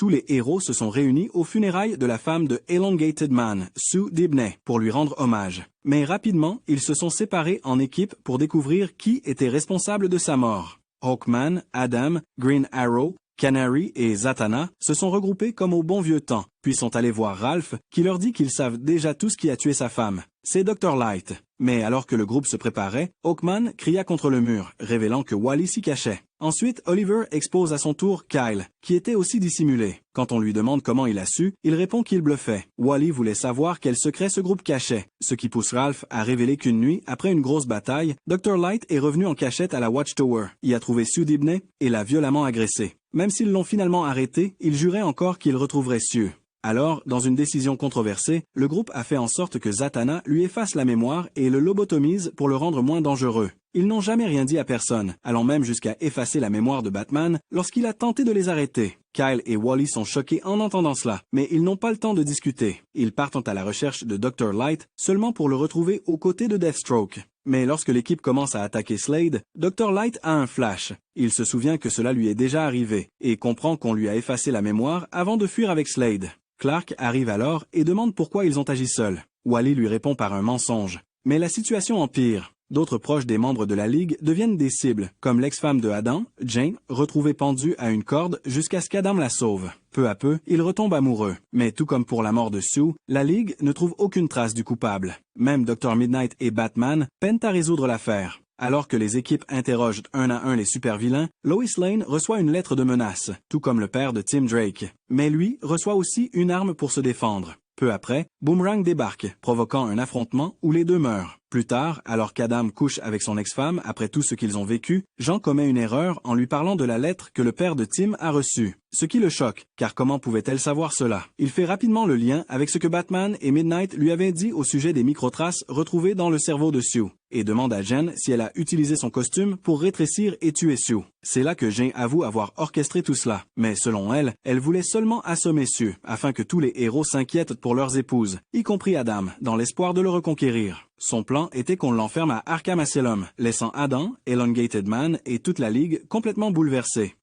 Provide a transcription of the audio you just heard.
tous les héros se sont réunis aux funérailles de la femme de Elongated Man, Sue Dibney, pour lui rendre hommage. Mais rapidement, ils se sont séparés en équipes pour découvrir qui était responsable de sa mort. Hawkman, Adam, Green Arrow, Canary et Zatanna se sont regroupés comme au bon vieux temps, puis sont allés voir Ralph, qui leur dit qu'ils savent déjà tout ce qui a tué sa femme. C'est Dr. Light. Mais alors que le groupe se préparait, Hawkman cria contre le mur, révélant que Wally s'y cachait. Ensuite, Oliver expose à son tour Kyle, qui était aussi dissimulé. Quand on lui demande comment il a su, il répond qu'il bluffait. Wally voulait savoir quel secret ce groupe cachait, ce qui pousse Ralph à révéler qu'une nuit, après une grosse bataille, Dr. Light est revenu en cachette à la Watchtower, y a trouvé Sue Dibney et l'a violemment agressée. Même s'ils l'ont finalement arrêté, il jurait encore qu'il retrouverait Sue. Alors, dans une décision controversée, le groupe a fait en sorte que Zatanna lui efface la mémoire et le lobotomise pour le rendre moins dangereux. Ils n'ont jamais rien dit à personne, allant même jusqu'à effacer la mémoire de Batman lorsqu'il a tenté de les arrêter. Kyle et Wally sont choqués en entendant cela, mais ils n'ont pas le temps de discuter. Ils partent à la recherche de Dr. Light seulement pour le retrouver aux côtés de Deathstroke. Mais lorsque l'équipe commence à attaquer Slade, Dr. Light a un flash. Il se souvient que cela lui est déjà arrivé, et comprend qu'on lui a effacé la mémoire avant de fuir avec Slade. Clark arrive alors et demande pourquoi ils ont agi seuls. Wally lui répond par un mensonge. Mais la situation empire. D'autres proches des membres de la Ligue deviennent des cibles, comme l'ex-femme de Adam, Jane, retrouvée pendue à une corde jusqu'à ce qu'Adam la sauve. Peu à peu, ils retombent amoureux. Mais tout comme pour la mort de Sue, la Ligue ne trouve aucune trace du coupable. Même Dr. Midnight et Batman peinent à résoudre l'affaire. Alors que les équipes interrogent un à un les super-vilains, Lois Lane reçoit une lettre de menace, tout comme le père de Tim Drake. Mais lui reçoit aussi une arme pour se défendre. Peu après, Boomerang débarque, provoquant un affrontement où les deux meurent. Plus tard, alors qu'Adam couche avec son ex-femme après tout ce qu'ils ont vécu, Jean commet une erreur en lui parlant de la lettre que le père de Tim a reçue. Ce qui le choque, car comment pouvait-elle savoir cela? Il fait rapidement le lien avec ce que Batman et Midnight lui avaient dit au sujet des microtraces retrouvées dans le cerveau de Sue, et demande à Jen si elle a utilisé son costume pour rétrécir et tuer Sue. C'est là que Jean avoue avoir orchestré tout cela, mais selon elle, elle voulait seulement assommer Sue, afin que tous les héros s'inquiètent pour leurs épouses, y compris Adam, dans l'espoir de le reconquérir. Son plan était qu'on l'enferme à Arkham Asylum, laissant Adam, Elongated Man et toute la Ligue complètement bouleversés.